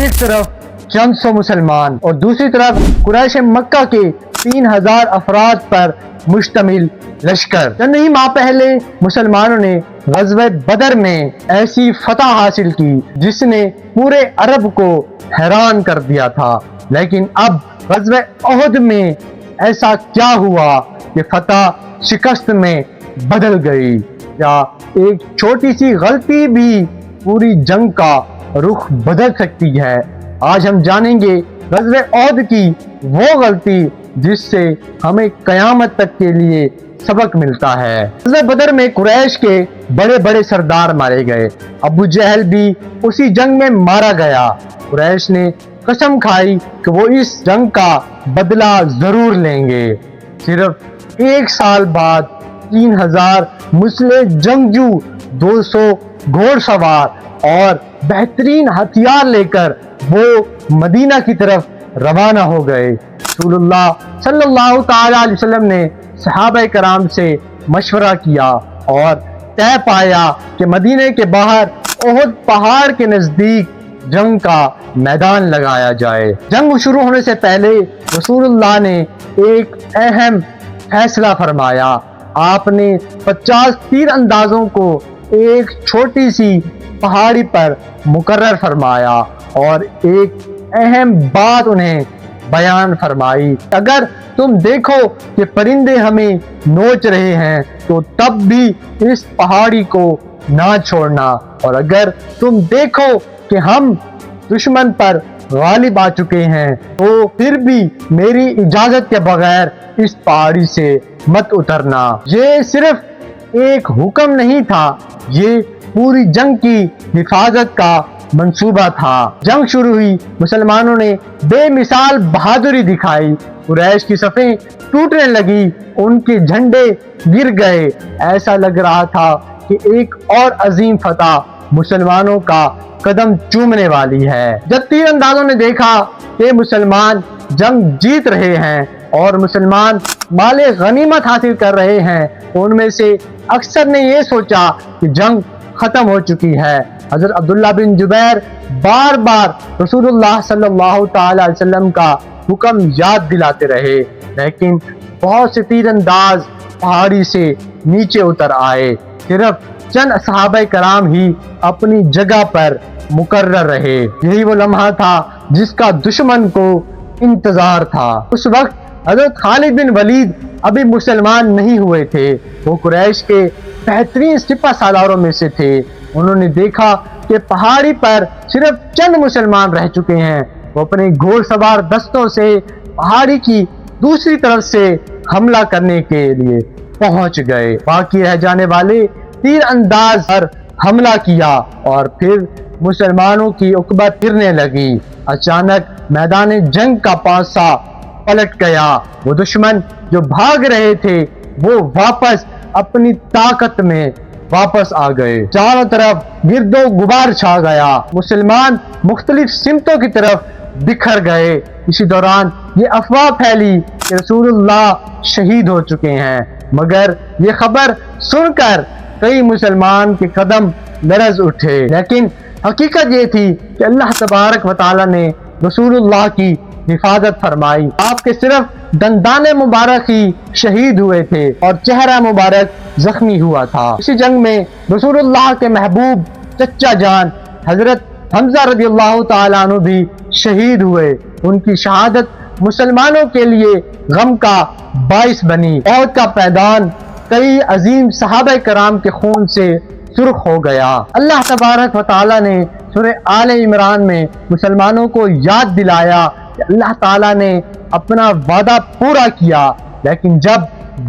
ایک طرف چند سو مسلمان اور دوسری طرف قریش مکہ کے 3000 افراد پر مشتمل لشکر۔ چند ہی ماہ پہلے مسلمانوں نے غزوہ بدر میں ایسی فتح حاصل کی جس نے پورے عرب کو حیران کر دیا تھا، لیکن اب غزوہ احد میں ایسا کیا ہوا کہ فتح شکست میں بدل گئی؟ یا ایک چھوٹی سی غلطی بھی پوری جنگ کا رخ بدل سکتی ہے؟ آج ہم جانیں گے غزوہ احد کی وہ غلطی جس سے ہمیں قیامت تک کے لیے سبق ملتا ہے۔ غزوہ بدر میں قریش کے بڑے بڑے سردار مارے گئے، ابو جہل بھی اسی جنگ میں مارا گیا۔ قریش نے قسم کھائی کہ وہ اس جنگ کا بدلہ ضرور لیں گے۔ صرف ایک سال بعد 3000 مسلح جنگجو، 200 گھوڑ سوار اور بہترین ہتھیار لے کر وہ مدینہ کی طرف روانہ ہو گئے۔ رسول اللہ صلی اللہ تعالی علیہ وسلم نے صحابہ کرام سے مشورہ کیا اور طے پایا کہ مدینہ کے باہر احد پہاڑ کے نزدیک جنگ کا میدان لگایا جائے۔ جنگ شروع ہونے سے پہلے رسول اللہ نے ایک اہم فیصلہ فرمایا۔ آپ نے 50 تیر اندازوں کو ایک چھوٹی سی پہاڑی پر مقرر فرمایا اور ایک اہم بات انہیں بیان فرمائی: اگر تم دیکھو کہ پرندے ہمیں نوچ رہے ہیں تو تب بھی اس پہاڑی کو نہ چھوڑنا، اور اگر تم دیکھو کہ ہم دشمن پر غالب آ چکے ہیں تو پھر بھی میری اجازت کے بغیر اس پہاڑی سے مت اترنا۔ یہ صرف ایک حکم نہیں تھا، یہ پوری جنگ کی حفاظت کا منصوبہ تھا۔ جنگ شروع ہوئی، مسلمانوں نے بے مثال بہادری دکھائی، قریش کی صفیں ٹوٹنے لگی، ان کے جھنڈے گر گئے، ایسا لگ رہا تھا کہ ایک اور عظیم فتح مسلمانوں کا قدم چومنے والی ہے۔ جب تیر اندازوں نے دیکھا کہ مسلمان جنگ جیت رہے ہیں اور مسلمان مال غنیمت حاصل کر رہے ہیں، ان میں سے اکثر نے یہ سوچا کہ جنگ ختم ہو چکی ہے۔ حضرت عبداللہ بن جبیر بار بار رسول اللہ صلی اللہ تعالی علیہ وسلم کا حکم یاد دلاتے رہے، لیکن بہت سے تیر انداز پہاڑی سے نیچے اتر آئے۔ صرف چند صحابہ کرام ہی اپنی جگہ پر مقرر رہے۔ یہی وہ لمحہ تھا جس کا دشمن کو انتظار تھا۔ اس وقت حضرت خالد بن ولید ابھی مسلمان نہیں ہوئے تھے، وہ قریش کے بہترین سپہ سالاروں میں سے تھے۔ انہوں نے دیکھا کہ پہاڑی پر صرف چند مسلمان رہ چکے ہیں۔ وہ اپنے گھوڑ سوار دستوں سے پہاڑی کی دوسری طرف سے حملہ کرنے کے لیے پہنچ گئے۔ باقی رہ جانے والے تیر انداز پر حملہ کیا اور پھر مسلمانوں کی عقبہ پھرنے لگی۔ اچانک میدان جنگ کا پانسا پلٹ گیا۔ وہ دشمن جو بھاگ رہے تھے وہ واپس اپنی طاقت میں واپس آ گئے۔ چاروں طرف گرد و غبار چھا گیا، مسلمان مختلف سمتوں کی طرف بکھر گئے۔ اسی دوران یہ افواہ پھیلی کہ رسول اللہ شہید ہو چکے ہیں، مگر یہ خبر سن کر کئی مسلمان کے قدم لرز اٹھے، لیکن حقیقت یہ تھی کہ اللہ تبارک و تعالی نے رسول اللہ کی حفاظت فرمائی۔ آپ کے صرف دندان مبارک ہی شہید ہوئے تھے اور چہرہ مبارک زخمی ہوا تھا۔ اسی جنگ میں رسول اللہ کے محبوب چچا جان حضرت حمزہ رضی اللہ تعالیٰ عنہ بھی شہید ہوئے۔ ان کی شہادت مسلمانوں کے لیے غم کا باعث بنی۔ احد کا میدان کئی عظیم صحابہ کرام کے خون سے سرخ ہو گیا۔ اللہ تبارک و تعالیٰ نے سورہ آل عمران میں مسلمانوں کو یاد دلایا کہ اللہ تعالیٰ نے اپنا وعدہ پورا کیا، لیکن جب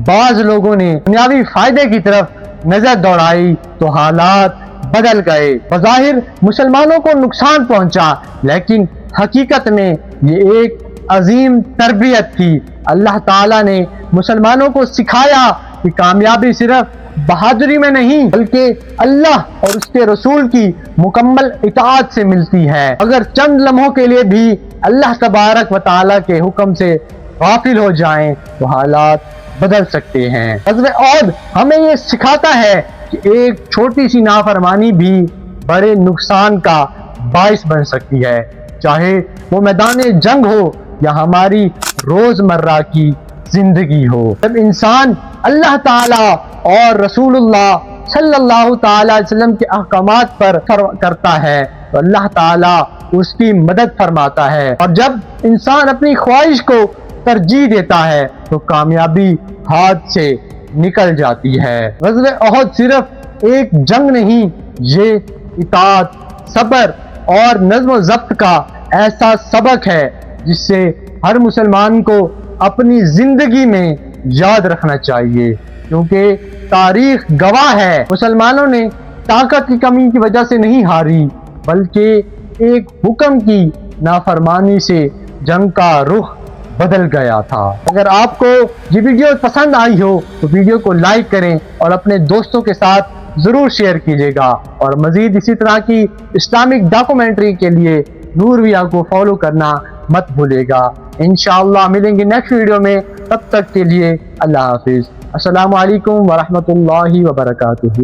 بعض لوگوں نے دنیاوی فائدے کی طرف نظر دوڑائی تو حالات بدل گئے۔ بظاہر مسلمانوں کو نقصان پہنچا، لیکن حقیقت میں یہ ایک عظیم تربیت تھی۔ اللہ تعالیٰ نے مسلمانوں کو سکھایا کہ کامیابی صرف بہادری میں نہیں بلکہ اللہ اور اس کے رسول کی مکمل اطاعت سے ملتی ہے۔ اگر چند لمحوں کے لیے بھی اللہ تبارک و تعالیٰ کے حکم سے غافل ہو جائیں تو حالات بدل سکتے ہیں۔ غزوہ احد ہمیں یہ سکھاتا ہے کہ ایک چھوٹی سی نافرمانی بھی بڑے نقصان کا باعث بن سکتی ہے۔ چاہے وہ میدان جنگ ہو یا ہماری روزمرہ کی زندگی ہو۔ جب انسان اللہ تعالی اور رسول اللہ صلی اللہ تعالی علیہ وسلم کے احکامات پر کرتا ہے تو اللہ تعالی اس کی مدد فرماتا ہے، اور جب انسان اپنی خواہش کو ترجیح دیتا ہے تو کامیابی ہاتھ سے نکل جاتی ہے۔ غزوہ احد صرف ایک جنگ نہیں، یہ اطاعت، صبر اور نظم و ضبط کا ایسا سبق ہے جس سے ہر مسلمان کو اپنی زندگی میں یاد رکھنا چاہیے، کیونکہ تاریخ گواہ ہے مسلمانوں نے طاقت کی کمی کی وجہ سے نہیں ہاری، بلکہ ایک حکم کی نافرمانی سے جنگ کا رخ بدل گیا تھا۔ اگر آپ کو یہ ویڈیو پسند آئی ہو تو ویڈیو کو لائک کریں اور اپنے دوستوں کے ساتھ ضرور شیئر کیجیے گا، اور مزید اسی طرح کی اسلامک ڈاکومنٹری کے لیے نورویہ کو فالو کرنا مت بھولے گا۔ انشاءاللہ ملیں گے نیکسٹ ویڈیو میں، تب تک کے لیے اللہ حافظ۔ السلام علیکم ورحمۃ اللہ وبرکاتہ۔